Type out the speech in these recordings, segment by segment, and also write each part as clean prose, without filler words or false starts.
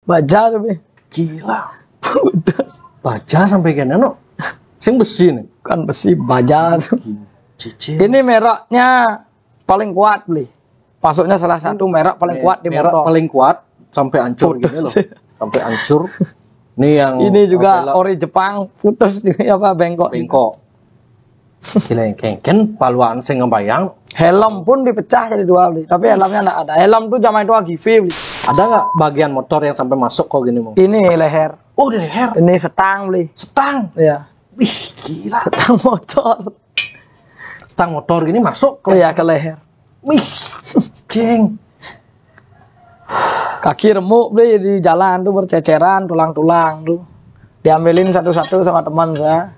Baja tapi. Gila. Putus. Baja sampai kene no. Sing besi nih. Kan besi baja. Cici. Ini mereknya paling kuat beli. Masuknya salah satu merek paling kuat di merek motor. paling kuat sampai hancur gini loh. Sampai hancur. Ini yang ini juga ori Jepang putus juga apa bengkok. Bengkok. Gila kengken paluan sing ngebayang. Helm pun dipecah jadi dua beli. Tapi helmnya enggak ada. Helm tuh zaman itu Givi beli. Ada nggak bagian motor yang sampai masuk kok gini mau? Ini leher. Oh, di leher. Ini setang beli. Setang. Iya. Wih, gila. Setang motor. Setang motor gini masuk ke Iya ke leher. Wih, ceng. Kaki remuk beli di jalan tuh berceceran tulang-tulang tuh. Diambilin satu-satu sama teman saya.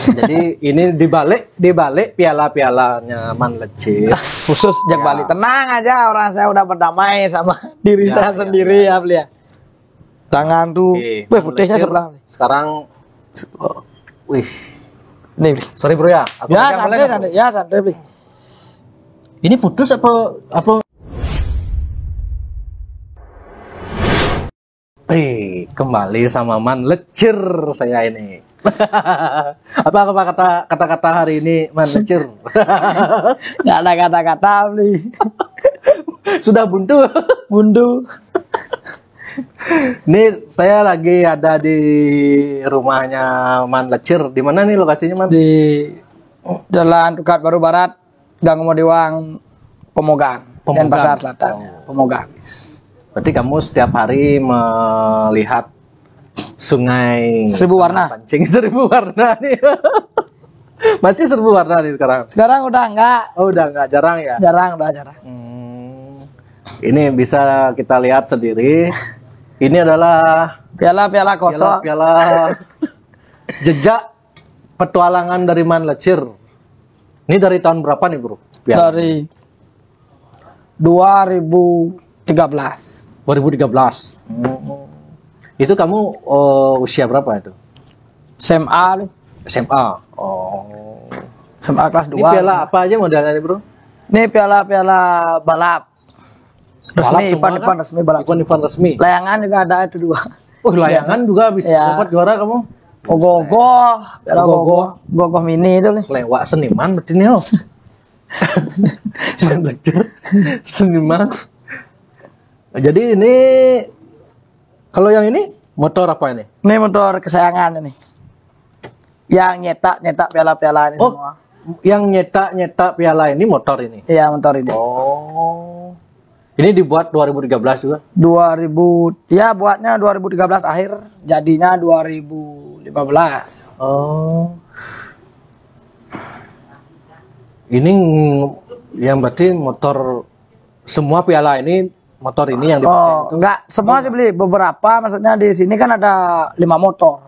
Jadi ini dibalik piala-pialanya Man Lecir. Khusus Jak Bali. Tenang aja, orang saya udah berdamai sama diri saya sendiri ya beli ya. Tangan tuh, Oke, wih putihnya sebelah. Sekarang, wih, Nih beli. sorry bro ya. Aku Ya pegang boleh santai, nggak, bro? santai, ya santai beli. Ini putus apa? Kembali sama Man Lecir saya ini. apa kata-kata hari ini Man Lecir? Nggak ada kata-kata beli. Sudah buntu. Bundu. Ini saya lagi ada di rumahnya Man Lecir. Di mana nih lokasinya Man? Di Jalan Tukat Baru Barat, Gang Modiwang, Pemogan. Dan Pasar Selatan. Pemogan. Berarti kamu setiap hari melihat sungai 1000 warna. Pancing 1000 warna nih. Masih 1000 warna nih sekarang. Sekarang udah enggak. Oh, udah enggak, jarang ya? Jarang, udah jarang. Ini bisa kita lihat sendiri. Ini adalah Piala-piala kosong. piala jejak petualangan dari Man Lecir. Ini dari tahun berapa nih, Bro? Piala. Dari 2013. 2013. Itu kamu usia berapa itu? SMA nih. SMA. Oh. SMA kelas 2. Ini piala apa aja modelnya nih, Bro? Ini piala-piala balap. Resmi, Balap semua Ivan resmi balap. Event resmi. Layangan juga ada itu 2. Oh, layangan juga bisa Iya. dapat juara kamu. Ogoh-ogoh, piala Ogoh-ogoh. gogoh mini itu nih. Lewat seniman berarti nih, oh. Man Lecir seniman. Jadi ini kalau yang ini motor apa ini? Ini motor kesayangan ini. Yang nyetak piala-piala ini Oh, semua. yang nyetak piala ini motor ini. Iya, motor ini. Oh. Ini dibuat 2013 juga. 2000, ya buatnya 2013 akhir, jadinya 2015. Oh. Ini yang berarti motor semua piala ini motor ini yang dipakai Oh, itu. enggak, semua sih beli beberapa, maksudnya di sini kan ada 5 motor.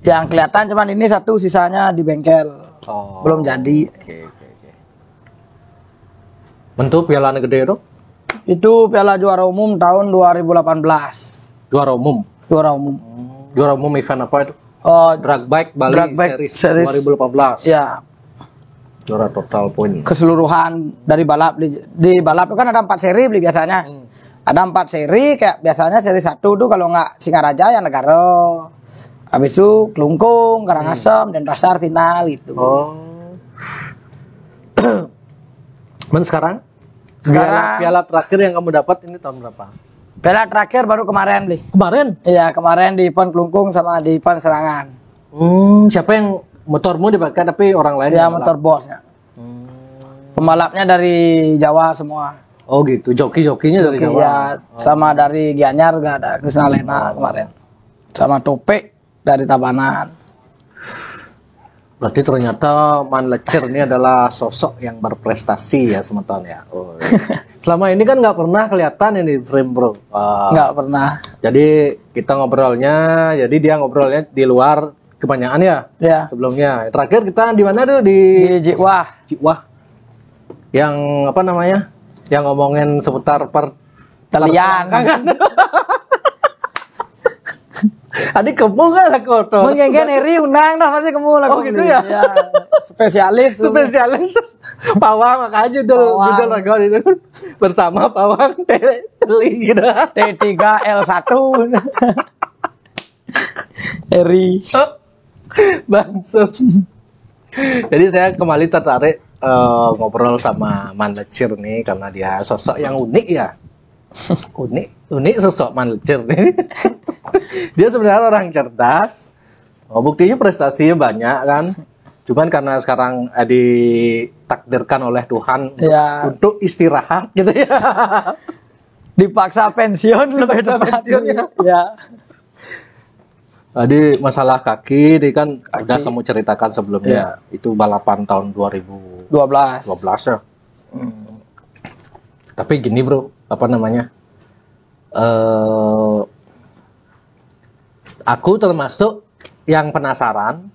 Yang kelihatan cuman ini satu, sisanya di bengkel. Oh. Belum jadi. Oke. Bentuk piala gede itu? Itu piala juara umum tahun 2018. Juara umum. Juara umum. Juara umum event apa itu? Oh, Drag Bike Bali Drag Bike series 2018. ya, Juara total poin. keseluruhan dari balap di balap itu kan ada 4 seri beli biasanya. Ada 4 seri, kayak biasanya seri 1 tuh kalau nggak Singaraja yang Negara. Habis itu Kelungkung, Karangasem, Denpasar final gitu. Oh. Men sekarang Sekarang piala terakhir yang kamu dapat ini tahun berapa? piala terakhir baru kemarin beli. Kemarin. Iya, kemarin di event Kelungkung sama di event Serangan. Siapa yang motormu dipakai tapi orang lain Ya, yang motor balap? bosnya. Pembalapnya dari Jawa semua. Oh gitu, joki-jokinya dari Jawa. Ya, sama dari Gianyar juga ada Krisna Lena kemarin. Sama Topek dari Tabanan. Berarti ternyata Man Lecir ini adalah sosok yang berprestasi ya semeton ya. Oh, iya. Selama ini kan nggak pernah kelihatan ini frame bro. Nggak pernah. Jadi kita ngobrolnya, jadi dia ngobrolnya di luar kebanyakan ya. Ya. Sebelumnya. Terakhir kita di mana tuh di Jiwah. Jiwah. Yang apa namanya? Yang ngomongin seputar Talian. Adik kamu kan lah kotor. Mun geng Eri undang dah pasti kamu lah. Oh, gitu ya? Spesialis. Pawang makanya judul raga itu bersama Pawang Teli gitu. T3L1. Eri. Bangsat. Jadi saya kembali tertarik ngobrol sama Man Lecir nih karena dia sosok yang unik ya. unik sosok Man Lecir nih. Dia sebenarnya orang cerdas. Buktinya prestasinya banyak kan. Cuman karena sekarang ditakdirkan oleh Tuhan Ya. untuk istirahat gitu ya. Dipaksa pensiun lebih pensiun, ya. Tadi masalah kaki, ini kan udah kamu ceritakan sebelumnya. Itu balapan tahun 2012 12 ya. Tapi gini bro, apa namanya? Aku termasuk yang penasaran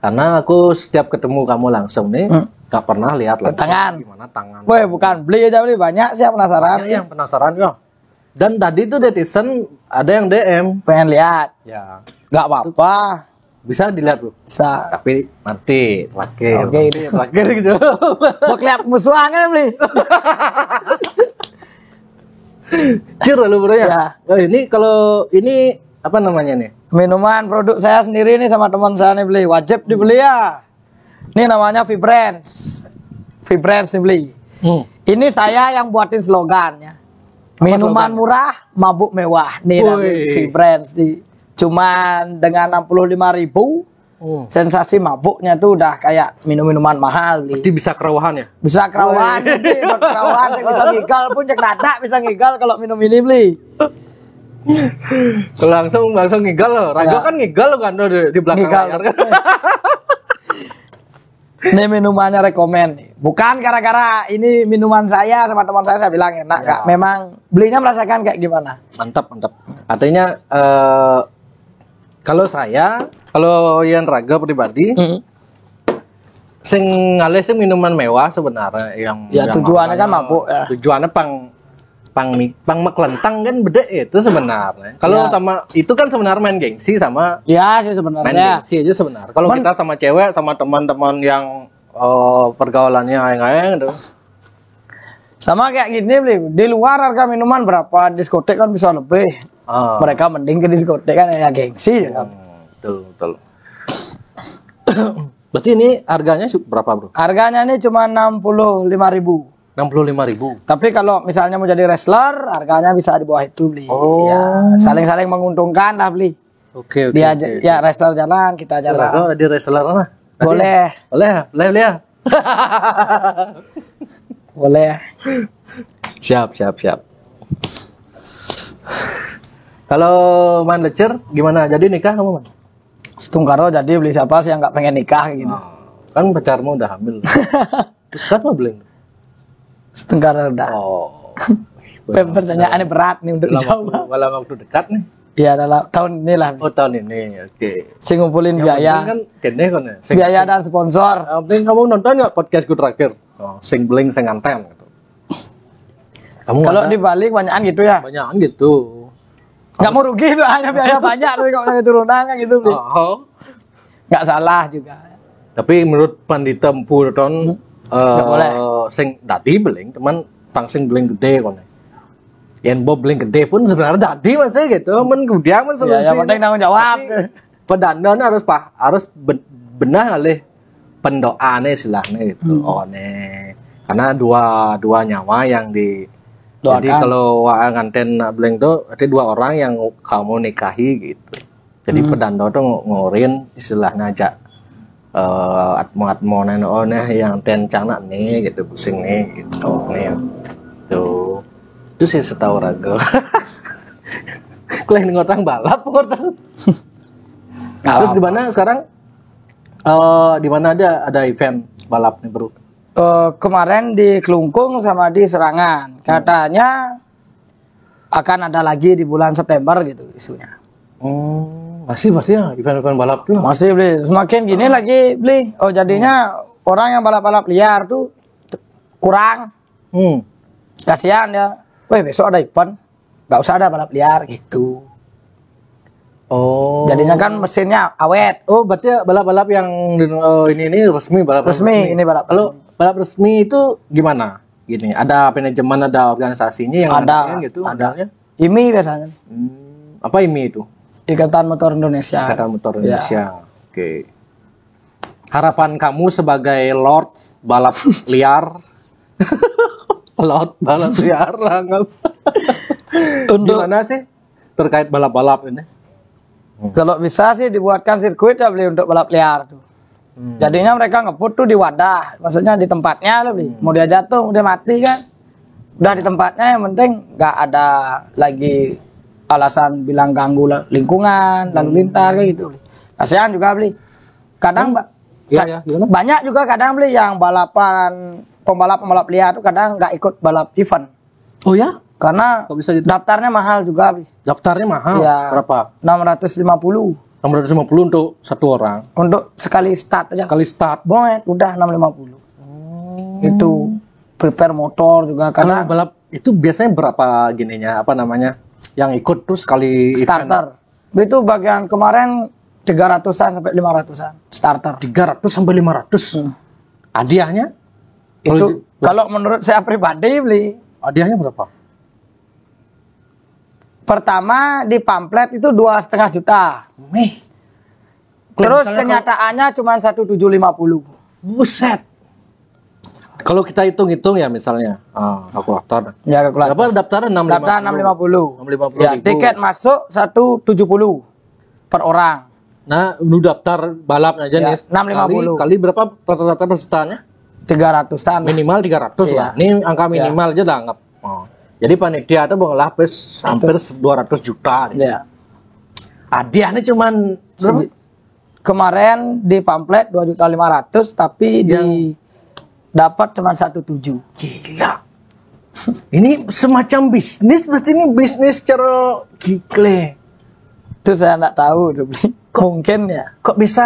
karena aku setiap ketemu kamu langsung nih gak pernah lihat langsung Tangan. gimana tangan. Woi, bukan beli aja beli banyak sih yang penasaran. Banyak yang penasaran ya. Dan tadi tuh netizen ada yang DM. Pengen lihat. Ya, Gak apa-apa. bisa dilihat bro. Bisa. Tapi nanti terakhir. Oke. Terakhir gitu. Mau kelihatan musuhan kan beli. Cir lalu bro ya. Ya. Oh, ini kalau ini apa namanya nih? Minuman produk saya sendiri nih sama teman saya nih beli. Wajib dibeli ya. Ini namanya Vibrance. Vibrance nih beli. Ini saya yang buatin slogannya. Minuman murah, mabuk mewah. Nih namanya Vibrance nih. Cuman dengan 65.000 sensasi mabuknya tuh udah kayak minum-minuman mahal nih. Berarti bisa kerawahan ya? Bisa kerawan, kerawan, bisa ngigal pun cek nada bisa ngigal kalau minum ini beli. langsung ngigal loh. Raga kan ngigal loh kan di belakang layar kan. Ini minumannya rekomen nih. Bukan gara-gara ini minuman saya sama teman saya bilang enak Kak. Memang belinya merasakan kayak gimana? Mantap. Artinya kalau Ian Raga pribadi sing ngalih sing minuman mewah sebenarnya yang tujuannya kan mabuk ya. Tujuannya pang meklentang kan beda itu sebenarnya. Kalau sama itu kan sebenarnya main gengsi sama ya sih main sebenarnya. gengsi aja sebenarnya. Kalau kita sama cewek sama teman-teman yang pergaulannya yang gitu. Sama kayak gini beli di luar harga minuman berapa diskotek kan bisa lebih. Mereka mending ke diskotek kan ya gengsi ya kan. Betul. Berarti ini harganya berapa bro? Harganya ini cuma 65.000. 65.000. Tapi kalau misalnya mau jadi wrestler, harganya bisa di bawah itu beli. Oh. Ya, saling-saling menguntungkan lah beli. Oke. Dia ya wrestler jalan, kita jalan. Raga di wrestler lah. Boleh. Boleh. Boleh. Siap. Kalau Man Lecir gimana? Jadi nikah kamu Man? Setungkaro jadi beli siapa sih yang nggak pengen nikah gitu. Kan pacarmu udah hamil. Terus kan mau beli? Setungkaro udah. Oh. Pertanyaannya berat nih untuk dijawab. Dalam waktu dekat nih. Iya dalam tahun ini lah. Oh tahun ini, oke. Sing ngumpulin biaya. Kan kene kan ya. Biaya dan sponsor. Yang penting kamu nonton nggak podcastku terakhir? Sing bling sing anten gitu. Kamu kalau dibalik banyakan gitu ya? Banyakan gitu. Nggak mau rugi soalnya biaya banyak tapi kalau ada turunan kan gitu beli. Nggak salah juga. Tapi menurut Pandita Empu ton nggak boleh. Sing dadi beling teman pang sing beling gede kon. Yen Bob beling gede pun sebenarnya dadi masih gitu. Men kemudian men solusi. Ya, yang penting tanggung jawab. Pedandon harus benar kali pendoane istilahnya gitu. Karena dua nyawa yang di doakan. Jadi kalau nganten beling tuh ada dua orang yang kamu nikahi gitu. Jadi pedando tuh ngorin istilahnya aja atmo yang ten canak nih gitu pusing nih gitu nih tuh itu sih setahu Raga. Kalian ngotang balap ngotang. Terus di mana sekarang di mana ada event balap nih bro? Kemarin di Kelungkung sama di Serangan katanya akan ada lagi di bulan September gitu isunya. Masih ya event-event balap tuh. Masih beli. Semakin gini lagi beli. Oh jadinya orang yang balap-balap liar tuh kurang. Kasihan ya. Weh besok ada event. Gak usah ada balap liar gitu. Oh. Jadinya kan mesinnya awet. Oh, berarti balap-balap yang ini resmi balap Resmi, ini balap Kalau balap resmi itu gimana? Gini, ada manajemen, ada organisasinya yang Ada, ngadain gitu, ada. modelnya. IMI biasanya. Apa IMI itu? Ikatan Motor Indonesia. Ikatan Motor Ya. Indonesia. Oke. Harapan kamu sebagai Lord balap liar. Lord balap liar banget. Untuk Gimana sih terkait balap-balap ini? kalau bisa sih dibuatkan sirkuit ya beli untuk balap liar tuh. Jadinya mereka ngeput tuh di wadah, maksudnya di tempatnya loh beli. Mau dia jatuh, mau dia mati kan. Udah di tempatnya, yang penting nggak ada lagi alasan bilang ganggu lingkungan, lalu lintas kayak gitu. Kasihan juga beli. Kadang Iya, gimana? banyak juga kadang beli yang balapan pembalap liar tuh kadang nggak ikut balap event. Oh ya? Karena Kok bisa gitu? daftarnya mahal juga beli. Daftarnya mahal. Iya. Berapa? 650 650 untuk satu orang. untuk sekali start aja. Sekali start. Boet, udah 650. Itu prepare motor juga Karena karena balap itu biasanya berapa gininya, apa namanya? Yang ikut tuh sekali event. starter. Itu bagian kemarin 300-an sampai 500-an starter. 300 sampai 500. Hadiahnya? Itu kalau menurut saya pribadi beli Hadiahnya berapa? pertama di pamflet itu 2,5 juta. Terus misalnya kenyataannya cuma 1.750. Buset. Kalau kita hitung-hitung ya misalnya, kalkulator. Ya kalkulator. Berapa daftarnya? 650. Daftar 650. 650 Ya, ribu. tiket masuk 170 per orang. Nah, lu daftar balap aja Ya, nih. 650. Kali berapa rata-rata pesertanya? 300-an. Minimal 300 Iya. lah. Ini angka minimal aja dah anggap. Jadi panitia itu mengolah hampir 200 juta. Ya. Hadiahnya cuman berapa? Kemarin di pamflet 2.500.000 tapi di dapat cuma 1,7. Gila. Ini semacam bisnis, berarti ini bisnis cara gile. Itu saya enggak tahu tuh beli. Mungkin ya. Kok bisa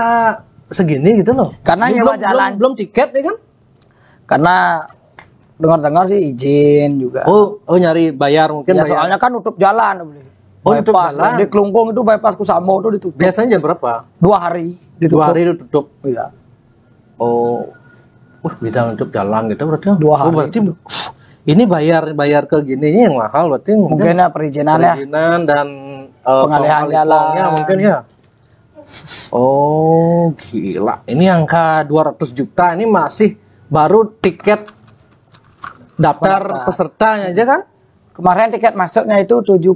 segini gitu loh? Karena Ini nyewa jalan. belum tiket ya kan? Karena dengar-dengar sih izin juga. Oh nyari bayar mungkin Ya bayar. soalnya kan nutup jalan beli. Oh, nutup Bypass. jalan. Di Kelungkung itu bypass Kusamo itu ditutup. Biasanya jam berapa? 2 hari 2 ditutup. hari itu tutup. Iya. Oh. Bisa nutup jalan gitu berarti. 2 hari. Oh, berarti ini bayar ke gininya yang mahal berarti Mungkin ya perizinan ya. perizinan dan Pengalihan jalan. mungkin ya. Oh, gila. Ini angka 200 juta ini masih baru tiket daftar pesertanya aja kan? Kemarin tiket masuknya itu 70.000.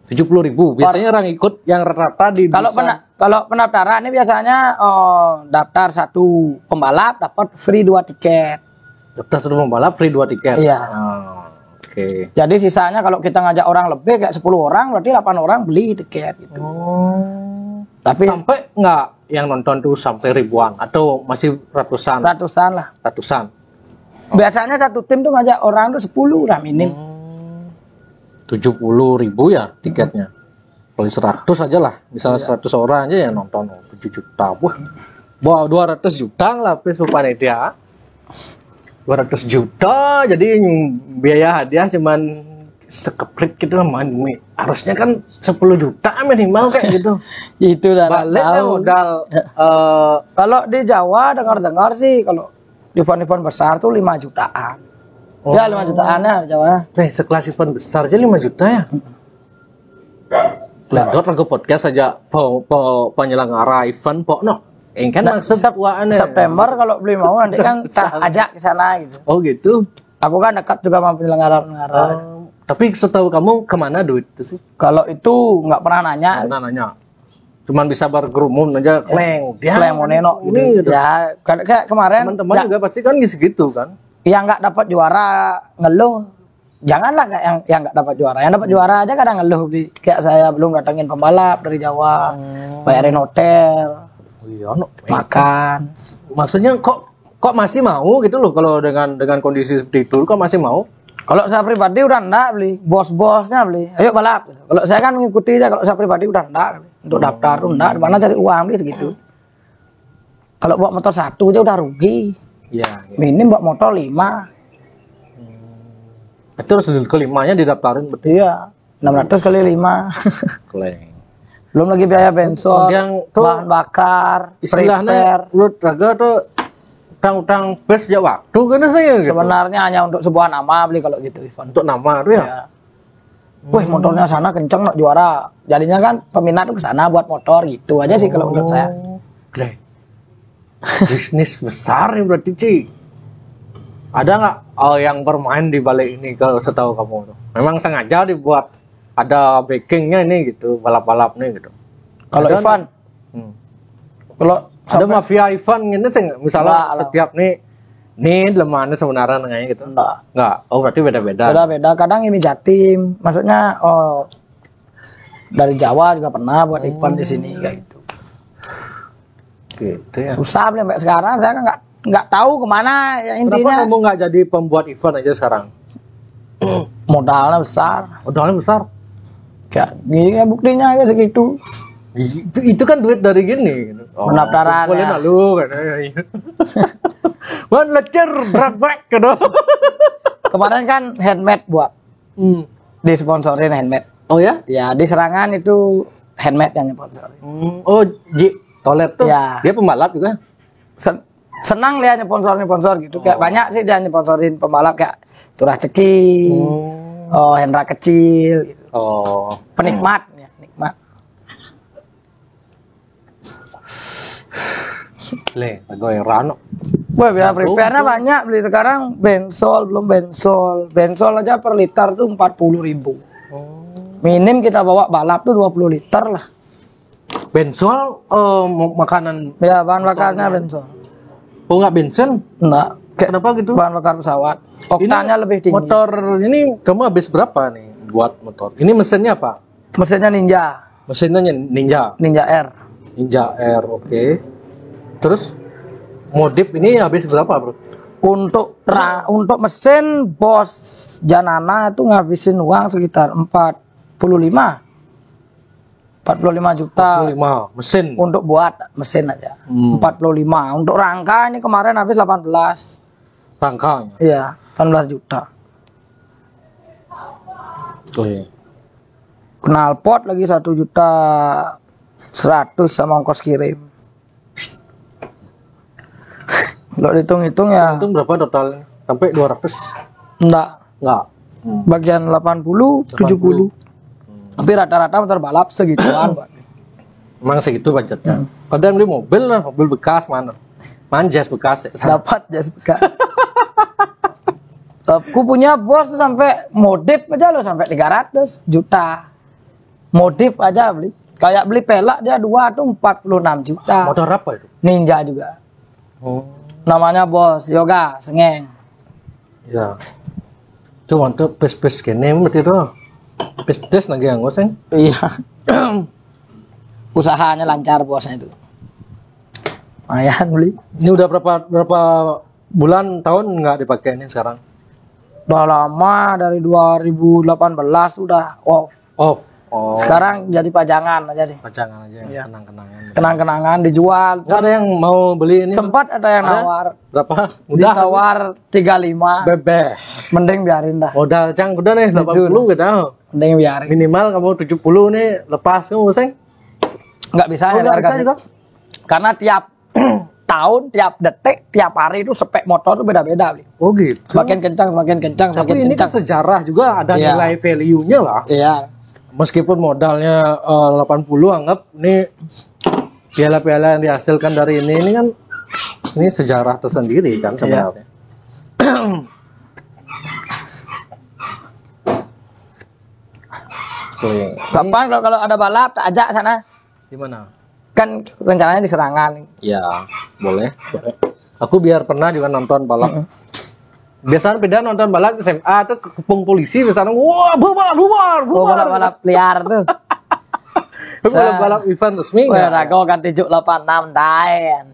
70.000. Biasanya orang ikut yang rata-rata di Kalau pendaftaran ini biasanya daftar 1 pembalap dapat free 2 tiket. daftar 1 pembalap free 2 tiket. Iya. Oke. Jadi sisanya kalau kita ngajak orang lebih kayak 10 orang berarti 8 orang beli tiket gitu. Tapi Sampai nggak yang nonton tuh sampai ribuan atau masih ratusan? ratusan lah. Ratusan. Biasanya satu tim tuh ngajak orang tuh 10 lah minim. 70.000 ya tiketnya. Kali 100 aja lah. Misalnya 100 orang aja yang nonton 7 juta. Wah, 200 juta lah plus panitia. 200 juta jadi biaya hadiah cuman sekeplik gitu lah. Harusnya kan 10 juta minimal kayak gitu. Itu dah Balik tahu. lah modal. Kalau di Jawa dengar-dengar sih kalau event-event besar tuh 5 jutaan. Ya 5 jutaan ya Jawa. Sekelas event besar aja 5 juta ya. Ledot lagu podcast aja penyelenggara event no. Kan maksud September kalau beli mau nanti kan tak ajak ke sana gitu. Oh gitu. Aku kan dekat juga sama penyelenggara-penyelenggara. Tapi setahu kamu kemana duit itu sih? Kalau itu nggak pernah nanya. Nanya. Cuman bisa berkerumun aja kleng. Kleng mau nenok Ini gitu. Ya kayak kemarin teman-teman juga pasti kan segitu kan. yang nggak dapat juara ngeluh. Janganlah kayak yang nggak dapat juara. Yang dapat juara aja kadang ngeluh beli. Kayak saya belum datengin pembalap dari Jawa, bayarin hotel, Iya, makan. Maksudnya kok masih mau gitu loh kalau dengan kondisi seperti itu kok masih mau? Kalau saya pribadi udah enggak beli, bos-bosnya beli. Ayo balap. Kalau saya kan mengikuti aja. Kalau saya pribadi udah enggak untuk daftar tuh enggak. Mana cari uang beli segitu. Kalau buat motor 1 aja udah rugi. Iya. Minim buat motor 5. Itu harus kelimanya didaftarin betul. Iya. 600 kali 5. Kleng. Belum lagi biaya bensin, yang tuh bahan bakar, istilahnya prepare. olahraga tuh utang bus sejak waktu kan saya gitu. Sebenarnya hanya untuk sebuah nama beli kalau gitu event. Untuk nama tuh ya. Ya. Wih, motornya sana kenceng nak juara. Jadinya kan peminat tuh ke sana buat motor gitu aja sih kalau menurut saya. Gila. Bisnis besar nih berarti Ci. Ada nggak yang bermain di balik ini kalau setahu kamu tuh? Memang sengaja dibuat ada backingnya ini gitu, balap-balap nih gitu. Kalau Ada Ivan, kalau ada mafia event gitu sih, misalnya Enggak, setiap nih lemahnya sebenarnya kayak gitu. Enggak. Oh berarti beda-beda. beda-beda. Kadang ini Jatim, maksudnya dari Jawa juga pernah buat event di sini kayak gitu. Gitu ya. Susah beli sampai sekarang saya kan nggak tahu kemana ya Kenapa intinya. kamu nggak jadi pembuat event aja sekarang? Modalnya besar. Modalnya besar. Kayak gini ya buktinya aja segitu. Itu kan duit dari gini. Pendaftaran Boleh ya. nak lu kan. Wan lecur berat kan. Kemarin kan handmade buat disponsorin handmade. Oh ya? Ya di Serangan itu handmade yang sponsorin. Oh, Ji Tolet tuh. Ya. Dia pembalap juga. Senang dia sponsor gitu. Kayak banyak sih dia sponsorin pembalap kayak Turah Ceki, Hendra Kecil gitu. Oh. Penikmat ya, nikmat. Le, yang Rano. Wah, biaya prepare-nya banyak beli sekarang bensol belum bensol. Bensol aja per liter tuh 40.000. Minim kita bawa balap tuh 20 liter lah. Bensol makanan. Ya, bahan bakarnya bensol. Oh, nggak bensin? Enggak. Kenapa gitu? Bahan bakar pesawat. Oktannya lebih tinggi. Motor ini kamu habis berapa nih buat motor? Ini mesinnya apa? Mesinnya Ninja. Mesinnya Ninja. Ninja R. Ninja R, oke. Terus modif ini habis berapa, Bro? Untuk mesin Bos Janana itu ngabisin uang sekitar 45 juta 45 mesin. untuk buat mesin aja. 45. Untuk rangka ini kemarin habis 18. Rangkanya. Iya, 18 juta. Oh iya. Knalpot lagi 1.100.000 sama ongkos kirim. Kalau dihitung-hitung ya Itu berapa totalnya? Sampai 200? enggak. Enggak. Bagian 80, 70. Tapi rata-rata motor balap segituan, Pak. Emang segitu budgetnya. Kadang beli mobil lah, mobil bekas mana? Manjas bekas. Dapat jas bekas. Aku punya bos tuh sampai modif aja loh sampai 300 juta. Modif aja beli. Kayak beli pelak dia 2 tuh 46 juta. Motor apa itu? Ninja juga. Namanya Bos Yoga Sengeng. Ya. Itu untuk pes-pes gini berarti itu. Pes-des lagi yang ngoseng. Iya. Usahanya lancar bosnya itu. Lumayan beli. Ini udah berapa bulan tahun nggak dipakai ini sekarang? Udah lama dari 2018 udah off. Off. Oh. Sekarang jadi pajangan aja sih. Pajangan aja, Iya. kenang-kenangan. Kenang-kenangan dijual. Nggak ada yang mau beli ini? Sempat ada yang nawar. Berapa? Udah. Ditawar 35. Bebeh. Mending biarin dah. Modal cang udah nih 80 gitu. Mending biarin. Minimal kamu 70 nih lepas kamu seng. Nggak bisa ya nggak harga bisa sih. juga. Karena tiap tahun, tiap detik, tiap hari itu spek motor tuh beda-beda. Bli. Oh gitu. Semakin kencang, semakin kencang, Tapi semakin ini kan kencang. sejarah juga ada Iya. nilai value-nya lah. Iya. Meskipun modalnya 80 anggap ini piala-piala yang dihasilkan dari ini kan ini sejarah tersendiri kan sebenarnya. Oke. Kapan kalau ada balap tak ajak sana? Gimana? Kan rencananya di Serangan. Ya, boleh. Aku biar pernah juga nonton balap. Biasanya beda nonton balap SMA tuh kepung polisi biasanya wah bubar. Oh, balap-balap liar tuh. Balap event resmi Wah, nggak? aku kan 786 Daen.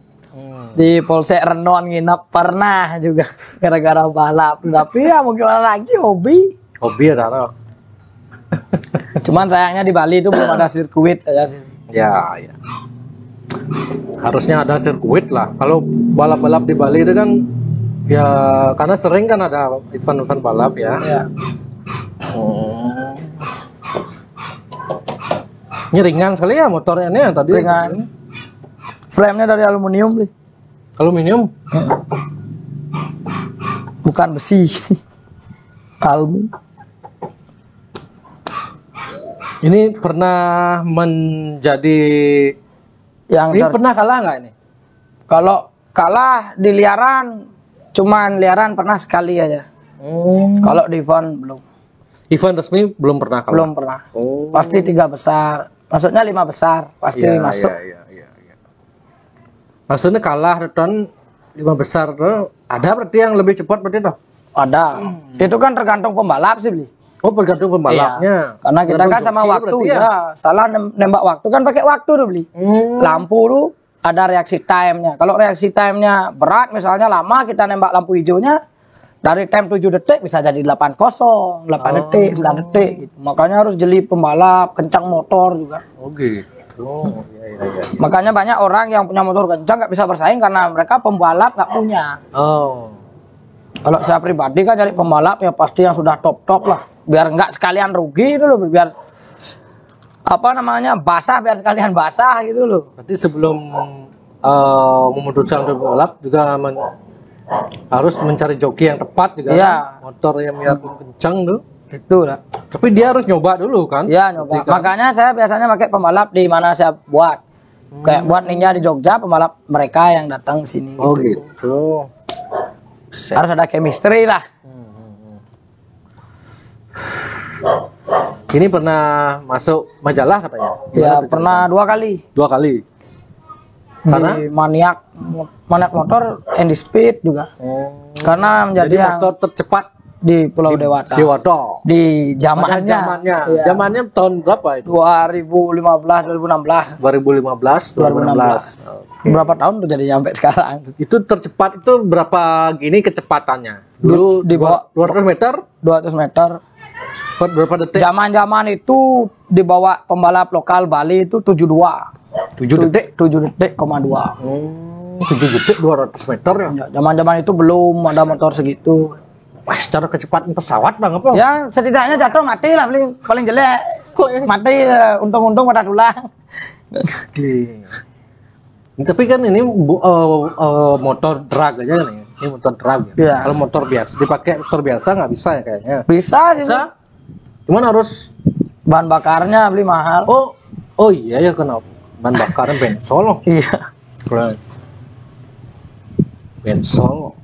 Di Polsek Renon nginep pernah juga gara-gara balap. Tapi ya mau gimana lagi, hobi. Hobi ya Dano. Cuman sayangnya di Bali itu belum ada sirkuit aja sih. Ya. Harusnya ada sirkuit lah. Kalau balap-balap di Bali itu kan ya karena sering kan ada event-event balap ya. Iya. Ini ringan sekali ya motornya ini yang tadi. Ringan. Frame-nya dari aluminium, Bli. Aluminium. Bukan besi. Aluminium. Ini pernah menjadi Yang ini pernah kalah nggak ini? Kalau kalah di liaran, cuman liaran pernah sekali aja. Kalau di event belum. Event resmi belum pernah kalah. Belum pernah. Oh. Pasti 3 besar. Maksudnya 5 besar. Pasti Iya, masuk. iya. Maksudnya kalah return 5 besar tuh ada berarti yang lebih cepat berarti tuh? Ada. Itu kan tergantung pembalap sih, Bli. Oh, bergantung pembalapnya. Iya. Karena kita kan Tergantung sama joki waktu berarti ya. Salah nembak waktu kan pakai waktu tuh, Bli. Lampu tuh ada reaksi time-nya. Kalau reaksi time-nya berat misalnya lama kita nembak lampu hijaunya dari time 7 detik bisa jadi 8 detik, 9 detik gitu. Makanya harus jeli pembalap, kencang motor juga. Oh gitu. Iya. Makanya banyak orang yang punya motor kencang nggak bisa bersaing karena mereka pembalap nggak punya. Oh. Kalau saya pribadi kan cari pembalap ya pasti yang sudah top lah. Biar nggak sekalian rugi itu loh, biar apa namanya basah, biar sekalian basah gitu loh. Berarti sebelum memutuskan untuk balap juga harus mencari joki yang tepat juga. Iya. Kan? Motor yang biarpun kencang tuh. Itu lah. Tapi dia harus nyoba dulu kan? Iya nyoba. Berarti kan? Makanya saya biasanya pakai pembalap di mana saya buat. Kayak buat Ninja di Jogja, pembalap mereka yang datang ke sini. Oh gitu. gitu. Harus ada chemistry lah. Ini pernah masuk majalah katanya? Ya pernah 2 kali. 2 kali. Karena Di maniak motor Andy Speed juga. Karena menjadi jadi yang motor tercepat di Pulau Dewata. di Wadah. Di Pada zamannya. zamannya. Iya. Zamannya tahun berapa itu? 2015 2016. 2015. 2016. Berapa tahun tuh jadi sampai sekarang? Itu tercepat itu berapa gini kecepatannya? Dulu Di bawah 200 meter 200 meter. berapa detik? Zaman-zaman itu dibawa pembalap lokal Bali itu 72. 7 detik. 7 detik, 2. 7 detik 200 meter ya. Ya, zaman-zaman itu belum ada motor segitu. Wah, secara kecepatan pesawat bang apa? Ya setidaknya jatuh mati lah, paling jelek. Mati, untung-untung pada tulang. Tapi kan ini motor drag aja nih. Ini motor drag ya. Iya. Kalau motor biasa dipakai motor biasa nggak bisa ya kayaknya. Bisa sih. Bisa? Cuman harus Bahan bakarnya beli mahal. oh iya ya kenapa? Bahan bakarnya bensol loh. Iya. Bensol.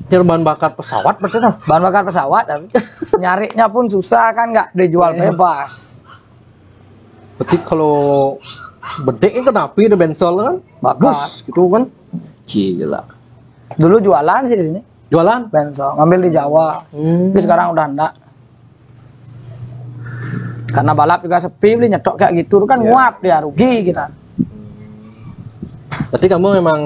Jadi bahan bakar pesawat berarti dong. Bahan bakar pesawat tapi nyarinya pun susah kan, nggak dijual bebas. Berarti kalau bedek kan api ada bensol kan? Bagus gitu kan? Gila. Dulu jualan sih di sini. Jualan? Bensol, ngambil di Jawa. Tapi sekarang udah enggak. Karena balap juga sepi, beli nyetok kayak gitu kan nguap dia, rugi kita. Berarti kamu memang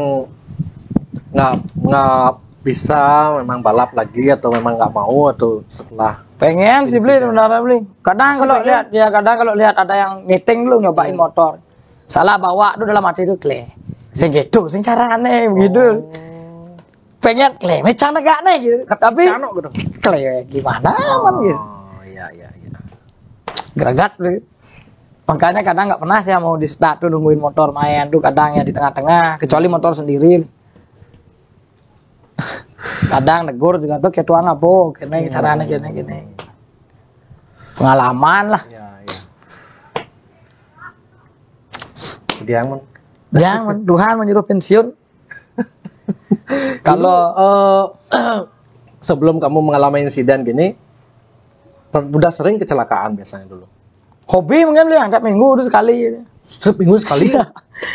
nggak bisa memang balap lagi atau memang nggak mau atau setelah Pengen sih beli sebenarnya beli. Kadang kalau lihat ada yang meeting lu nyobain motor. Salah bawa tuh dalam hati itu kle. Sing gitu, sing carane begitu. Pengen kle, macam gak nih gitu. Tapi kle gimana man gitu. Oh iya. Gregat beli. Makanya kadang nggak pernah saya mau di start tuh nungguin motor main tuh, kadang ya di tengah-tengah, kecuali motor sendiri. Kadang negur juga tuh kayak tuang apa, kene caranya gini. Pengalaman lah. Iya. Jangan Tuhan menyuruh pensiun. Kalau sebelum kamu mengalami insiden gini, udah sering kecelakaan biasanya dulu. hobi mungkin beli angkat minggu itu sekali. Seminggu sekali.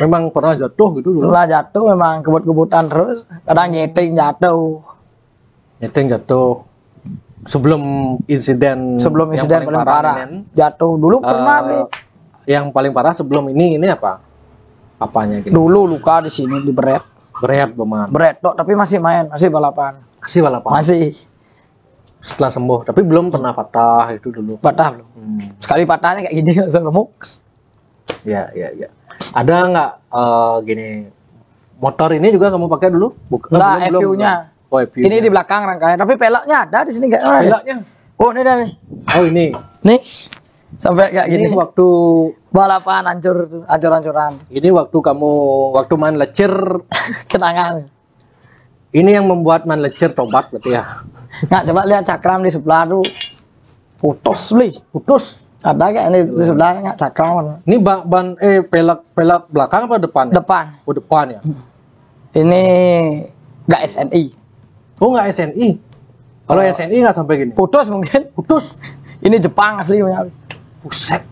Memang pernah jatuh gitu dulu. Setelah jatuh memang kebut-kebutan terus. Kadang nyeting jatuh. Nyeting jatuh. Sebelum insiden Paling parah. ini, Jatuh dulu pernah beli. yang paling parah sebelum ini apa? Apanya gitu? Dulu luka di sini di beret. Berat beman. Beret tok tapi masih main, masih balapan. Masih balapan. Masih. Setelah sembuh, tapi belum pernah patah itu dulu. Patah belum? Sekali patahnya kayak gini langsung remuk. Ya. Ada nggak gini motor ini juga kamu pakai dulu? Enggak, FU-nya. Oh, FU. Ini di belakang rangkaian, tapi peleknya ada di sini kayak. Peleknya? Oh, ini dah nih. Oh, ini. Nih. Sampai kayak Ini gini. waktu Balapan hancur-hancuran. waktu main lecir, Kenangan. ini yang membuat main lecir tobat berarti ya. Nggak, coba lihat cakram di sebelah tuh putus beli. Putus. Ada kayak ini di sebelah nggak cakram. Ini pelek belakang apa depan? Depan. Oh, depan ya. Ini nggak SNI. Oh, nggak SNI. Kalau SNI nggak sampai gini. Putus mungkin. Putus. Ini Jepang asli punya. Buset.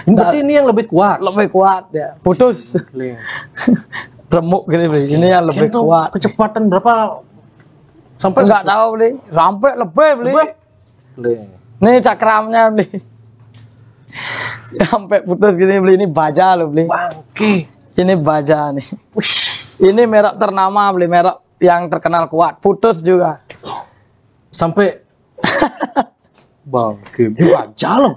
Berarti ini yang lebih kuat. Lebih kuat ya. Putus. Remuk gini beli. Ini yang lebih Kento kuat. kecepatan berapa? Sampai Enggak tahu beli. Sampai lebih beli. Lebih. Ini cakramnya beli. Sampai putus gini beli. Ini baja lo beli. Bangke. Ini baja nih. Ini merek ternama beli, merek yang terkenal kuat. Putus juga. Sampai bangke. Baja loh.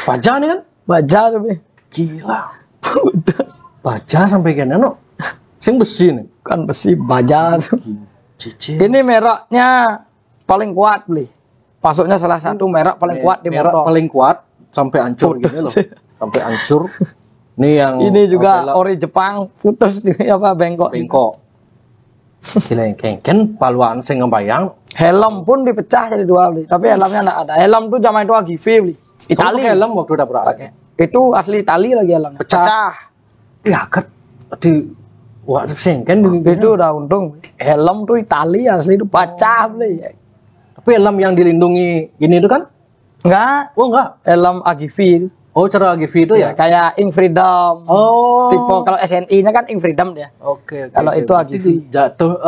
Baja nih kan? Baja lo beli. Gila. Putus. Baja sampai gini no. Sing besi nih. Kan besi baja tuh. Cici. Ini mereknya paling kuat beli. Masuknya salah satu merek paling kuat di merek motor. paling kuat sampai hancur Putus. gini loh. Sampai hancur. Ini yang Ini juga ori Jepang putus ini apa bengkok. bengkok. Gila kengken paluan sing ngebayang. Helm pun dipecah jadi dua beli. Tapi helmnya enggak ada. Helm tuh zaman itu Agivi beli. Itali Itali. helm waktu udah berapa? Itu asli Itali lagi helmnya. Pecah. Ya ket di wah sengken Itu udah untung. Helm tuh Itali asli itu pecah beli. Tapi helm yang dilindungi gini itu kan? Enggak. Oh enggak. Helm Agivi. Oh cara AGV itu ya? Kayak Ink Freedom. Oh. Tipe kalau SNI-nya kan Ink Freedom dia. Oke. Kalau itu Berarti AGV. jatuh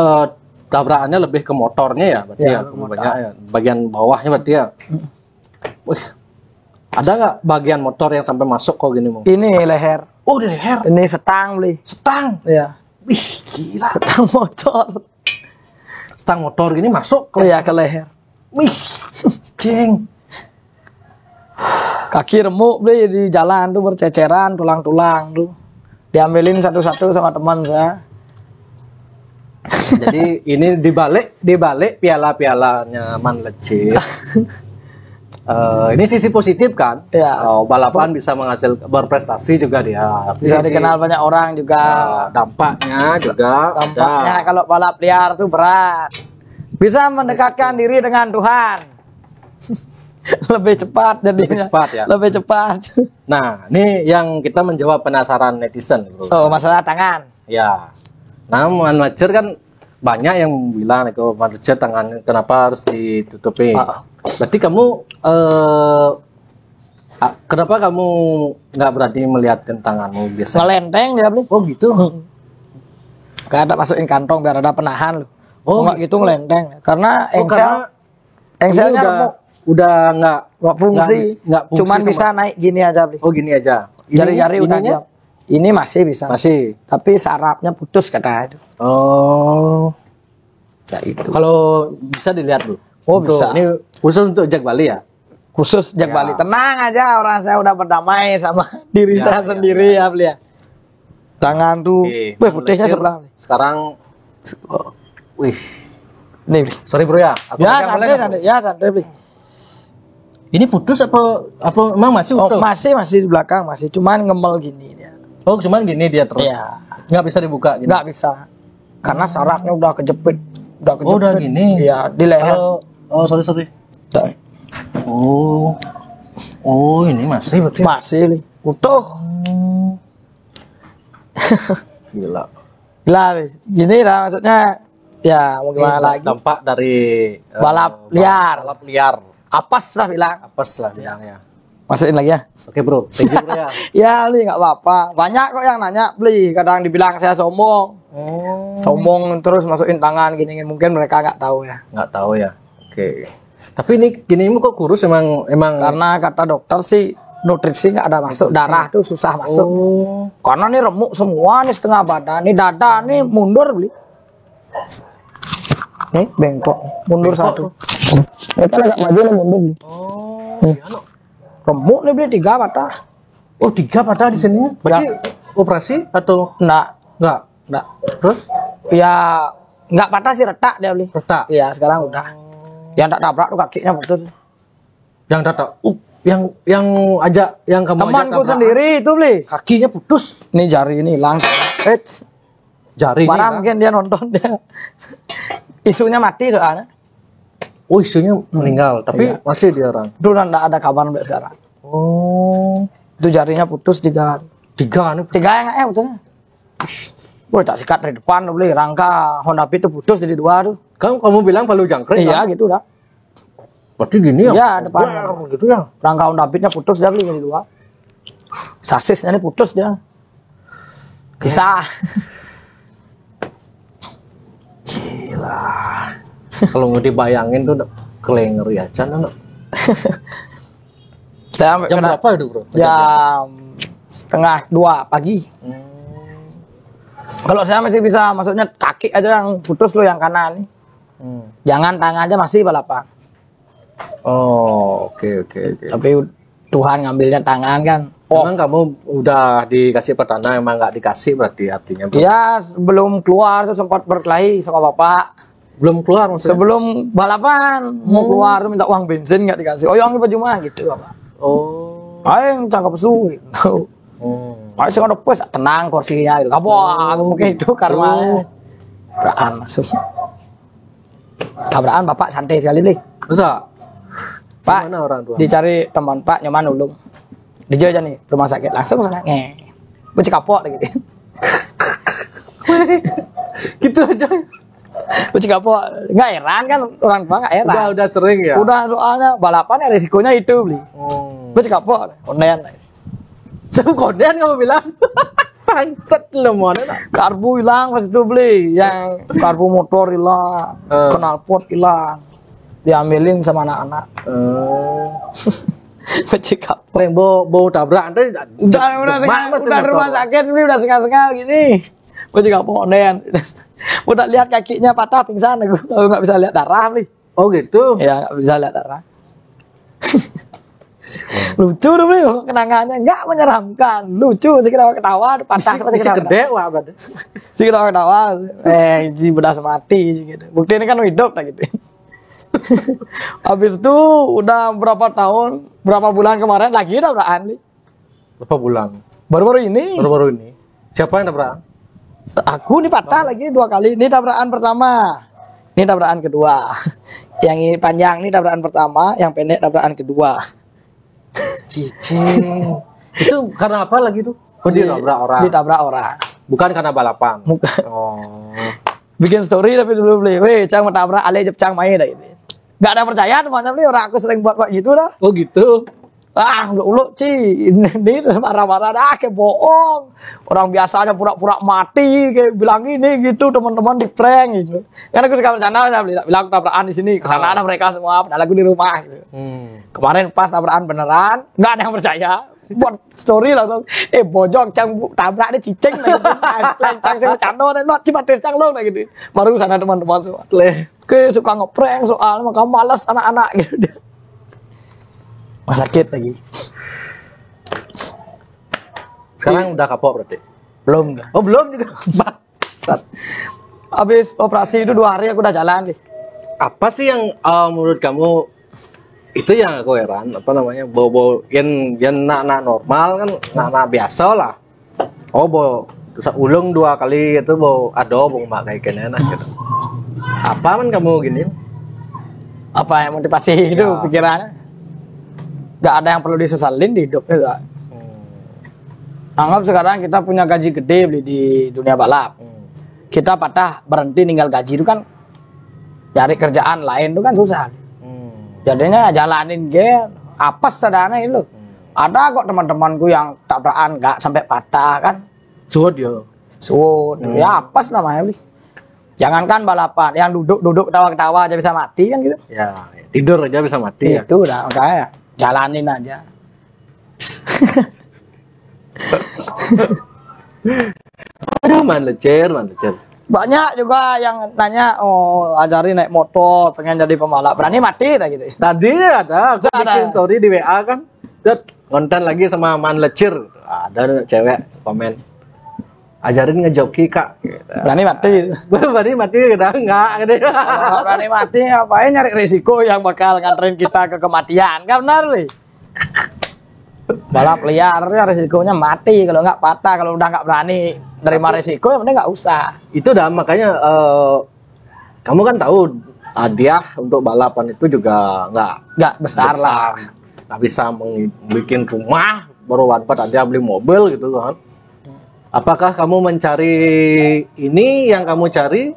tabrakannya lebih ke motornya ya, berarti Iya, ya, ke motor. banyak ya. Bagian bawahnya berarti ya. Wih. Ada nggak bagian motor yang sampai masuk kok gini mau? Ini leher. Oh, di leher. Ini setang beli. Stang. Iya. Wih, gila. Setang motor. Stang motor gini masuk ke Iya ke leher. wih. Jeng. Kaki remuk beli di jalan tuh berceceran tulang-tulang tuh. Diambilin satu-satu sama teman saya. Jadi ini dibalik piala-pialanya Man Lecir. Ini sisi positif kan? Iya. Oh, balapan bisa menghasilkan berprestasi juga dia. Bisa Sisi, dikenal banyak orang juga. dampaknya juga Tampaknya ada. kalau balap liar tuh berat. Bisa mendekatkan diri dengan Tuhan. Lebih cepat jadinya. Lebih cepat ya? Lebih cepat. Nah, ini yang kita menjawab penasaran netizen, bro. Oh, masalah tangan. Ya. Nah, Man Lecir kan banyak yang bilang itu Man Lecir tangannya kenapa harus ditutupi. Berarti kamu kenapa kamu nggak berani melihatkan tanganmu biasa? Ngelenteng dia beli. Oh gitu. Kayak ada masukin kantong biar ada penahan loh. Oh, Enggak gitu ngelenteng. Karena Oh, karena engselnya ini remuk. udah nggak Nggak fungsi. Cuman sama- bisa naik gini aja beli. Oh gini aja. Jari-jari udah ininya diam. Ini masih bisa. masih. Tapi sarafnya putus kata itu. Oh. Ya itu. Kalau bisa dilihat dulu. Oh, bisa. Ini khusus untuk Jack Bali ya. Khusus Jak Ya. Bali. Tenang aja, orang saya udah berdamai sama diri saya sendiri ya beli ya. Tangan tuh, Oke, wih putihnya Lecir sebelah. Bli. Sekarang, wih, Nih beli. sorry bro ya. Aku Ya pegang boleh santai nggak, santai, ya santai beli. bro? Ini putus apa emang masih Oh, utuh? masih di belakang masih, cuman ngemel gini dia. Oh cuman gini dia terus. Iya. Nggak bisa dibuka gini. Nggak bisa, karena sarafnya udah kejepit, udah kejepit. Oh udah gini. Iya di leher. Oh sorry. Tuh, Oh ini masih berarti. masih beli. Utuh. Gila. Gila beli. Gini lah maksudnya. Ya mau gimana Ini lagi? dampak dari Balap liar. Balap liar. Apes lah bilang. Apes lah bilangnya. Masukin lagi ya. Oke bro, thank you bro ya. Ya beli nggak apa-apa. Banyak kok yang nanya beli. Kadang dibilang saya sombong. Oh. Sombong terus masukin tangan gini. Mungkin mereka nggak tahu ya. Nggak tahu ya. Oke. Tapi ini gini kok kurus emang Karena kata dokter sih nutrisi nggak ada masuk. Darah tuh susah masuk. Oh. Karena nih remuk semua nih setengah badan. Nih dada nih mundur beli. Nih bengkok. Mundur Bengkok. satu. Ini kan agak maju nih mundur nih. Oh. Iya, no. Remuk nih beli 3 patah. Oh 3 patah di sini. Berarti operasi atau Nggak. enggak? Terus Ya nggak patah sih retak dia beli. retak. Iya sekarang udah. Yang tak tabrak tuh kakinya putus. Yang retak. yang ajak yang kamu ajak Temanku tabrakan, sendiri itu beli. kakinya putus. Ini jari ini hilang. Jari ini. Parah Kan? mungkin dia nonton dia. Isunya mati soalnya. Oh, isunya meninggal, tapi Iya. masih dia orang. Itu udah enggak ada kabar sampai sekarang. Oh, Itu jarinya putus 3. 3 nih. 3 yang putusnya. Wah, tak sikat dari depan tuh beli. Rangka Honda Beat itu putus jadi 2 tuh. Kamu bilang palu jangkrik. Iya kan? gitu dah. Berarti gini ya? Iya, depan. Gitu ya? Rangka Honda Beat-nya putus dia beli jadi 2. Sasisnya ini putus dia. Bisa. Gila. Kalau nggak dibayangin tuh kelenger ya, Chan. Saya sampai Jam kena berapa itu, Bro? jam 1:30 pagi. Kalau saya masih bisa, maksudnya kaki aja yang putus loh yang kanan nih. Jangan tangan aja masih balapan. Oh, oke. Tapi Tuhan ngambilnya tangan kan. Emang kamu udah dikasih petanda, emang nggak dikasih berarti artinya? Bro? Iya, sebelum keluar tuh sempat berkelahi sama bapak. Belum keluar maksudnya? Sebelum balapan mau keluar tuh minta uang bensin nggak dikasih. Oh yang ini cuma gitu bapak. Oh. Ayo cangkap su gitu. Ayo sih ada pos tenang kursinya itu. Kapok mungkin itu karma. Tabrakan langsung. Tabrakan bapak santai sekali nih. Masa? Pak, Mana orang tua? dicari teman Pak nyoman ulung. Dijauh aja nih rumah sakit langsung sana nge. Bocah kapok gitu. Gitu aja. Bocah kapok. Nggak heran kan orang tua nggak heran. Udah sering ya? Udah soalnya balapan ya risikonya itu beli. Bocah kapok. Onen. Konden kamu bilang? Bangsat lo mana? Karbu hilang pas itu beli. Yang karbu motor hilang. Knalpot hilang. Diambilin sama anak-anak. Bocah kapok. Yang bau tabrak nanti Udah rumah sakit ini udah sengal-sengal gini. Gue juga ponen. Udah lihat kakinya patah pingsan aku nggak bisa lihat darah nih. Oh gitu. Ya nggak bisa lihat darah. Lucu tuh beli kenangannya nggak menyeramkan. Lucu sih ketawa patah masih gede wah badan. Si ketawa. Ji bedas mati gitu. Bukti ini kan hidup lah gitu. Habis itu udah berapa tahun, berapa bulan kemarin lagi tabrakan nih. Berapa bulan? Baru-baru ini. Baru-baru ini. Siapa yang tabrak? Aku nih patah lagi 2 kali. Ini tabrakan pertama. Ini tabrakan kedua. Yang ini panjang ini tabrakan pertama, yang pendek tabrakan kedua. Cicing. Itu karena apa lagi tuh? Oh, dia tabrak orang. Ditabrak orang. Bukan karena balapan. Bukan. Oh. Bikin story tapi dulu beli. Weh, Cang mau tabrak ale jep Cang main dah gitu. Gak ada percaya teman-teman beli orang aku sering buat gitu dah. Oh gitu. Ulu Ci, ini marah-marah dah kayak bohong. Orang biasanya pura-pura mati kayak bilang gini gitu teman-teman di prank gitu. Karena aku suka bercanda bilang tabrakan di sini. Kesana ada mereka semua, padahal aku di rumah gitu. Kemarin pas tabrakan beneran, nggak ada yang percaya. Buat story lah tuh. Bojong Cang tabrak dia cicing Cang sing bercanda lo cipatis Cang lo gitu. Baru sana teman-teman semua. Kayak suka ngeprank soal maka malas anak-anak gitu dia. Sakit lagi. Sekarang udah kapok berarti? Belum enggak? Oh belum juga. Bangsat. Habis operasi itu 2 hari aku udah jalan nih. Apa sih yang menurut kamu itu yang aku heran? Apa namanya? Bau yang nak normal kan, nak biasa lah. Oh bau ulung 2 kali itu bau ado bau makai enak gitu. Apa kan kamu gini? Apa yang motivasi itu pikirannya? Gak ada yang perlu disesalin di hidup juga. Anggap sekarang kita punya gaji gede beli di dunia balap. Kita patah berhenti ninggal gaji itu kan cari kerjaan lain itu kan susah. Jadinya jalanin game apes sadana itu. Ada kok teman-temanku yang tabrakan nggak sampai patah kan. Suut ya. Suut. Ya apes namanya beli. Jangankan balapan, yang duduk ketawa-ketawa aja bisa mati kan gitu. Ya, tidur aja bisa mati ya. Itu udah makanya jalanin aja. Aduh, man lecir. Banyak juga yang tanya, oh ajarin naik motor, pengen jadi pembalap, berani mati dah gitu. Tadi ada, aku bikin story di WA kan, konten lagi sama man lecir, ada cewek komen, ajarin ngejoki kak. Gitu. Berani mati. Berani mati udah enggak gitu. Berani mati ngapain nyari risiko yang bakal nganterin kita ke kematian, kan benar nih? Balap liar ya resikonya mati kalau nggak patah, kalau udah nggak berani nerima resiko ya mending nggak usah. Itu dah makanya kamu kan tahu hadiah untuk balapan itu juga Nggak besar lah. Nggak bisa bikin rumah baru dapat hadiah beli mobil gitu kan. Apakah kamu mencari ini yang kamu cari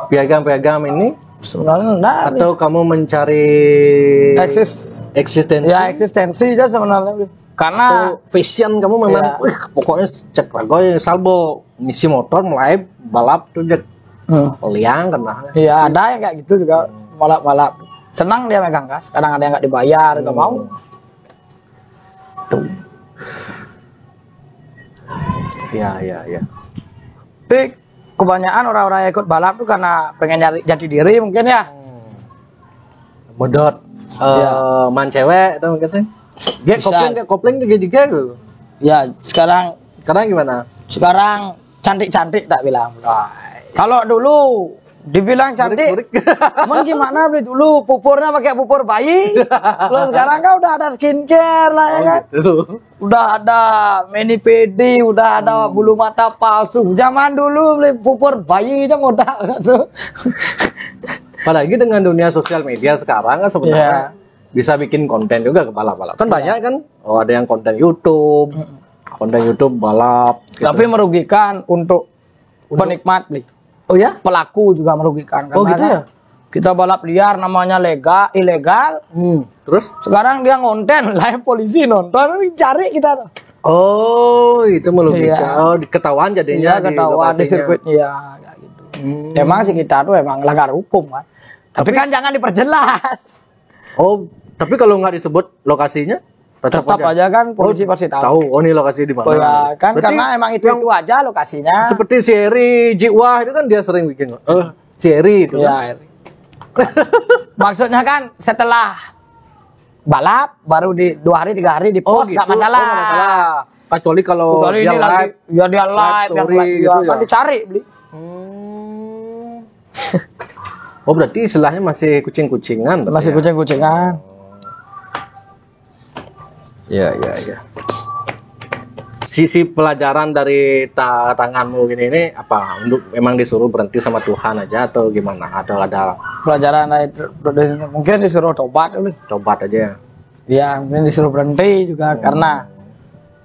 piagam-piagam ini? Sebenarnya enggak. Atau kamu mencari eksistensi? Ya eksistensi aja sebenarnya. Karena atau fashion kamu memang pokoknya cek ragoy salbo misi motor mulai balap tuh cek liang kena. Iya ada yang kayak gitu juga balap-balap. Senang dia megang gas. Kadang ada yang nggak dibayar, nggak mau. Tuh. Ya. Tapi kebanyakan orang-orang yang ikut balap tuh karena pengen nyari jati diri mungkin ya. Bodot. Man cewek itu mungkin sih. Kopling juga gitu. Ya sekarang gimana? Sekarang cantik-cantik tak bilang. Kalau dulu dibilang cantik, emang gimana beli dulu pupurnya pakai pupur bayi. Kalau sekarang kan udah ada skincare lah ya kan. Gitu. Udah ada mani pedi, udah ada bulu mata palsu. Zaman dulu beli pupur bayi aja modal gitu. Apalagi dengan dunia sosial media sekarang kan sebenarnya bisa bikin konten juga ke balap-balap. Kan banyak kan? Oh, ada yang konten YouTube balap. Gitu. Tapi merugikan untuk penikmat beli. Oh ya? Pelaku juga merugikan. Oh gitu ya? Kita balap liar namanya ilegal. Terus? Sekarang dia ngonten, live polisi nonton, cari kita. Oh, itu merugikan. Iya. Oh, ketahuan jadinya Iya, ketahuan di sirkuitnya. Ya, kayak gitu. Emang sih kita tuh emang langgar hukum kan. Tapi kan jangan diperjelas. Oh, tapi kalau nggak disebut lokasinya, tetap aja kan polisi pasti tahu. Oh, ini lokasi di mana? Oh ya, kan berarti karena emang itu aja lokasinya. Seperti Seri Jiwa itu kan dia sering bikin. Seri itu. Iya. Kan? Maksudnya kan setelah balap baru di 2 hari 3 hari di post nggak masalah. Oh, nggak masalah. Kecuali kalau dia ini live, dia live story yang gitu kan ya. dicari beli. Oh, berarti istilahnya masih kucing-kucingan. Masih kucing-kucingan. Ya. Sisi pelajaran dari tanganmu ini apa? Memang disuruh berhenti sama Tuhan aja atau gimana? Atau ada Pelajaran mungkin disuruh tobat dulu. Tobat aja. Ya, mungkin disuruh berhenti juga karena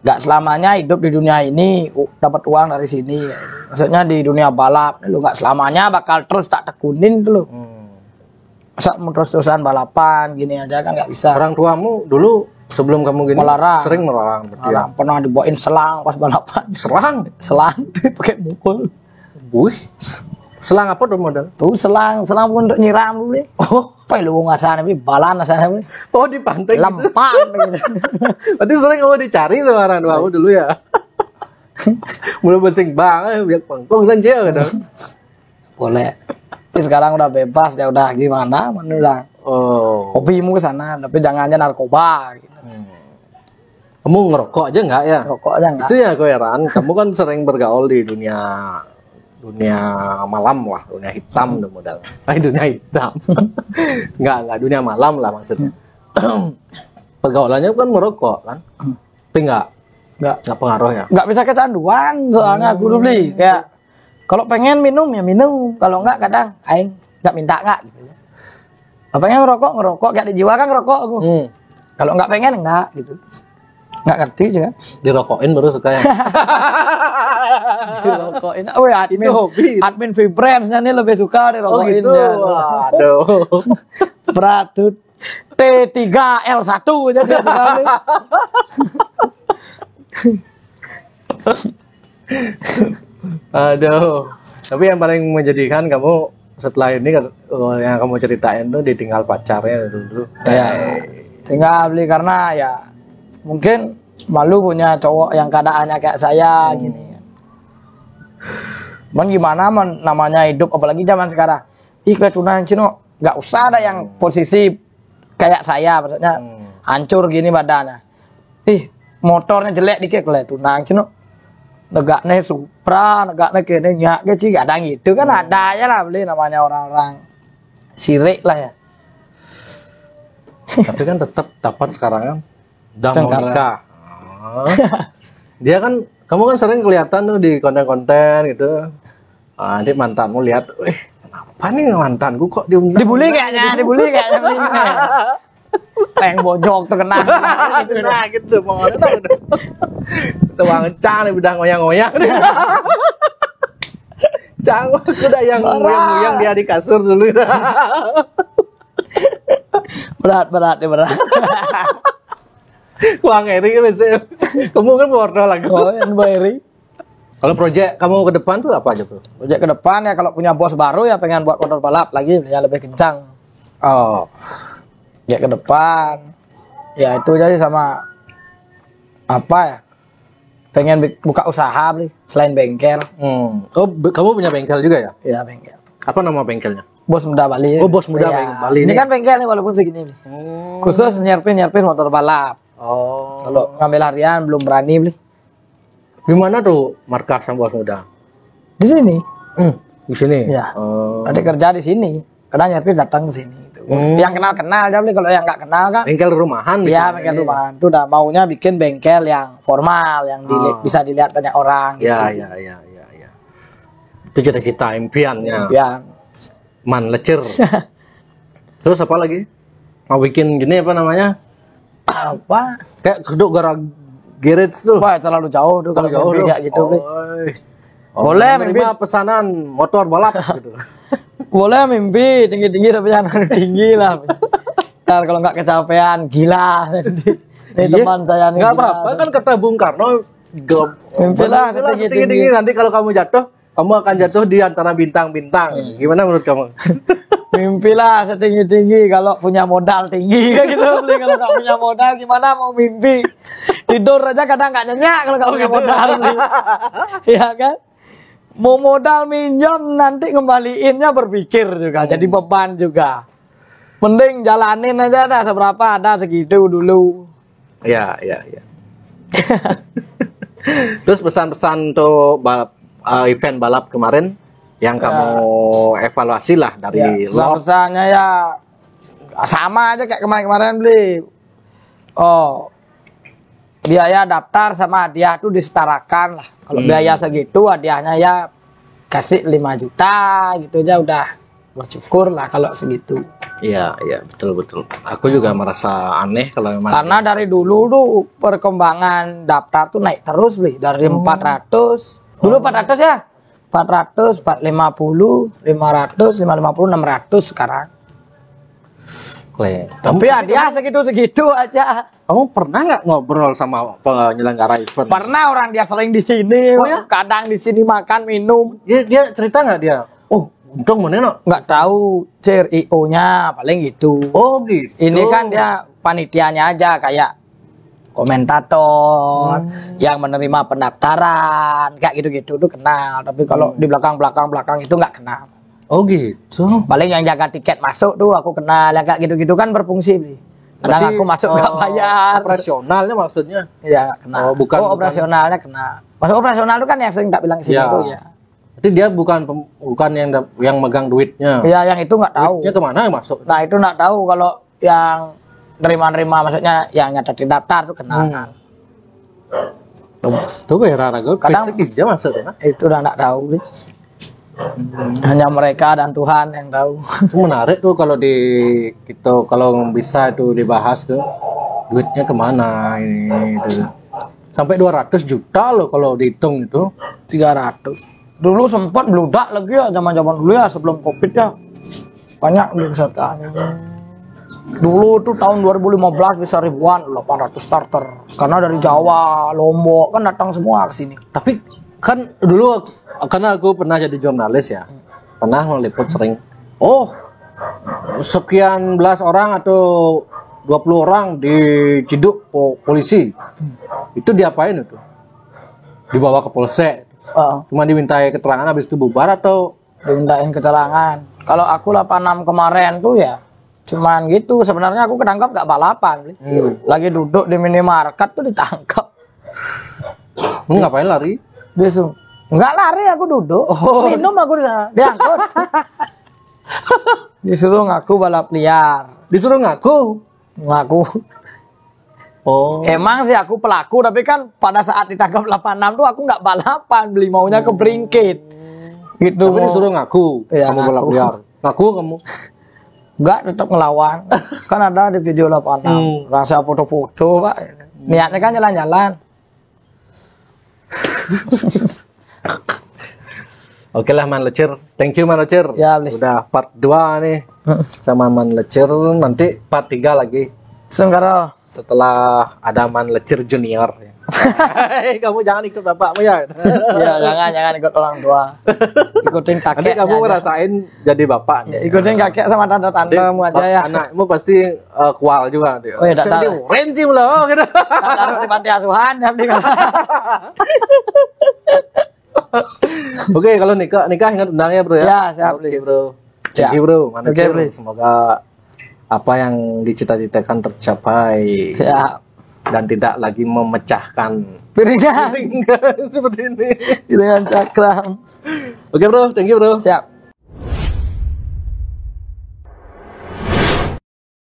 nggak selamanya hidup di dunia ini dapat uang dari sini. Maksudnya di dunia balap lu nggak selamanya bakal terus tak tekunin dulu. Masa terus-terusan balapan gini aja kan nggak bisa. Orang tuamu dulu sebelum kamu gini melarang. Sering melarang. Pernah dibawain selang pas balapan. Selang pakai mukul. Buih. Selang apa tuh modal? Tuh selang pun untuk nyiram dulu. Oh, apa lu ngasane beli balan asane beli. Oh, di pantai. Lempang gitu. Berarti sering kamu dicari sama orang tuamu dulu ya. Mulai besing banget biar pengkong saja gitu. Boleh. Tapi sekarang udah bebas ya udah gimana menurut. Oh. Hobimu ke sana, tapi jangan aja narkoba gitu. Kamu ngerokok aja nggak ya? Rokok aja enggak. Itu ya heran. Kamu kan sering bergaul di dunia malam lah, dunia hitam udah modal. Dunia hitam. Enggak dunia malam lah maksudnya. Pergaulannya kan merokok kan. Tapi enggak pengaruh ya. Enggak bisa kecanduan soalnya aku dulu beli kayak kalau pengen minum ya minum, kalau enggak kadang aing enggak minta enggak gitu. Pengen ngerokok kayak di jiwa kan ngerokok aku. Kalau enggak pengen enggak gitu. Enggak ngerti juga. Dirokokin baru suka ya. Dirokokin. Oh ya, itu hobi. Admin Vibrance-nya nih lebih suka dirokokin. Oh gitu. Waduh. Beratut T3L1 aja dia suka. Aduh. Tapi yang paling menjadikan kamu setelah ini yang kamu ceritain tuh ditinggal pacarnya dulu. Ya. Tinggal beli karena ya mungkin malu punya cowok yang keadaannya kayak saya gini. Gimana namanya hidup apalagi zaman sekarang. Kelihatan Cino nggak usah ada yang posisi kayak saya maksudnya hancur gini badannya. Motornya jelek dikit kelihatan Cino. Negaknya Supra, negaknya kene nyak kecil kadang gitu kan ada ya lah beli namanya orang-orang sirik lah ya. Tapi kan tetap dapat sekarang kan Udah mau Setengkara. nikah. Oh. Dia kan, kamu kan sering kelihatan tuh di konten-konten gitu. Nanti mantanmu lihat, kenapa nih mantanku kok diundang? Dibully kayaknya beli. Leng bojok tuh kena. Nah gitu, mau ada udah ngecang nih, udah ngoyang-ngoyang. Cang, udah yang ngoyang-ngoyang dia di kasur dulu. berat. Wah ngeri kan sih. Kamu kan borno lagi. Oh, yang Bayri. Kalau proyek kamu ke depan tuh apa aja tuh? Project ke depan ya kalau punya bos baru ya pengen buat motor balap lagi yang lebih kencang. Oh, Ya ke depan. Ya itu aja sama apa ya? Pengen buka usaha beli selain bengkel. Oh, kamu punya bengkel juga ya? Ya bengkel. Apa nama bengkelnya? Bos muda Bali. Oh, Bos Muda Bali Ini nih. kan bengkel nih walaupun segini beli. Khusus nyerpin motor balap. Oh. Kalau ngambil harian belum berani beli. Gimana tuh markas Bos Muda? Di sini. Di sini. Ya. Oh. Ada kerja di sini. Kadang nyerpin datang ke sini. Yang kenal aja beli, kalau yang nggak kenal kan. Bengkel rumahan. Iya, bengkel rumahan. Itu udah maunya bikin bengkel yang formal, yang bisa dilihat banyak orang. Gitu. Ya. Itu cita-cita impiannya. Ya. Man lecir. Terus apa lagi? Mau bikin gini apa namanya? Apa? Kayak kedok garage tuh. Wah, terlalu jauh tuh kalau jauh mimpi tuh. kayak gitu beli. Boleh Boleh menerima pesanan motor balap gitu. Boleh mimpi tinggi-tinggi tapi jangan tinggi lah. Ntar kalau nggak kecapean gila. Ini teman saya nih. Nggak gila. apa-apa kan kata Bung Karno. Mimpilah setinggi-tinggi, nanti kalau kamu jatuh, kamu akan jatuh di antara bintang-bintang. Gimana menurut kamu? Mimpilah setinggi-tinggi kalau punya modal tinggi kayak gitu beli. Kalau nggak punya modal gimana mau mimpi? Tidur aja kadang nggak nyenyak kalau nggak punya modal beli. Iya kan? Mau modal minjem nanti ngembaliinnya berpikir juga, jadi beban juga. Mending jalanin aja dah seberapa ada segitu dulu. Ya. Terus pesan-pesan untuk balap, event balap kemarin yang kamu evaluasi lah dari lot. Pesannya ya sama aja kayak kemarin-kemarin beli. Oh, biaya daftar sama hadiah tuh disetarakan lah. Kalau biaya segitu hadiahnya ya kasih 5 juta gitu aja udah bersyukur lah kalau segitu. Iya, betul. Aku juga merasa aneh kalau memang. Karena dari dulu tuh perkembangan daftar tuh naik terus beli dari 400. Dulu 400 ya. 400, 450, 500, 550, 600 sekarang. Tapi hadiah segitu-segitu aja. Kamu pernah nggak ngobrol sama penyelenggara event? Pernah, orang dia sering di sini, kadang di sini makan minum. Dia cerita nggak dia? Oh, untung mana no? Nggak tahu CRIO-nya paling gitu. Oh gitu. Ini kan dia panitianya aja kayak komentator yang menerima pendaftaran kayak gitu-gitu tuh kenal. Tapi kalau di belakang itu nggak kenal. Oh gitu. Paling yang jaga tiket masuk tuh aku kenal. Yang kayak gitu-gitu kan berfungsi beli. Kadang aku masuk nggak bayar. Operasionalnya maksudnya? Iya, kenal. Bukan. Operasionalnya kenal. Masuk operasional itu kan yang sering tak bilang sini tuh ya. Jadi dia bukan yang megang duitnya. Iya, yang itu nggak tahu. Duitnya kemana yang masuk? Nah itu nggak tahu. Kalau yang nerima maksudnya yang nyatet daftar tuh kenal. Tuh bayar gue. Kadang dia masuk kan? Itu udah nggak tahu beli. Hanya mereka dan Tuhan yang tahu. Itu menarik tuh kalau kalau bisa tuh dibahas tuh duitnya kemana ini itu. Sampai 200 juta loh kalau dihitung itu. 300. Dulu sempat beludak lagi ya zaman dulu ya sebelum Covid ya. Banyak beli pesertanya. Dulu tuh tahun 2015 bisa ribuan, 800 starter. Karena dari Jawa, Lombok kan datang semua ke sini. Tapi kan dulu karena aku pernah jadi jurnalis ya, pernah meliput sering. Oh, sekian belas orang atau 20 orang diciduk polisi. Itu diapain itu? Dibawa ke polsek. Cuma dimintai keterangan habis itu bubar atau dimintain keterangan. Kalau aku 86 kemarin tuh ya cuman gitu. Sebenarnya aku ketangkap gak balapan. Lagi duduk di minimarket tuh ditangkap. Ngapain lari? Disuruh. Enggak lari, aku duduk. Minum aku di sana, diangkut. Disuruh ngaku balap liar. Disuruh ngaku. Oh. Emang sih aku pelaku, tapi kan pada saat ditangkap 86 tuh aku nggak balapan, beli maunya ke Bringkit. Gitu. Tapi disuruh ngaku, Iya, kamu balap ngaku. liar. Ngaku kamu. Enggak, tetap ngelawan. Kan ada di video 86. Rasa foto-foto, Pak. Niatnya kan jalan-jalan. Oke lah Man Lecir. Thank you Man Lecir. Ya, boleh. Udah part 2 nih sama Man Lecir, nanti part 3 lagi. Sekarang Setelah ada Man Lecir Junior. Hei, kamu jangan ikut bapakmu ya. ya jangan ikut orang tua. Ikutin Nanti kakek. kamu ngerasain jadi bapak nih. Ikutin kakek sama tante-tantemu aja ya. Anakmu pasti kual juga nanti. Oh, iya, tak tahu. Rencim loh gitu. Taruh di panti asuhan ya beli. Oke, kalau nikah ingat undangnya bro ya. Ya, siap, Oke Bli. bro. Siap. Thank you bro. Mana Oke, Cir? Bli. Semoga apa yang dicita-citakan tercapai Siap. dan tidak lagi memecahkan Piringnya seperti ini. dengan cakram. Oke bro, thank you bro. Siap.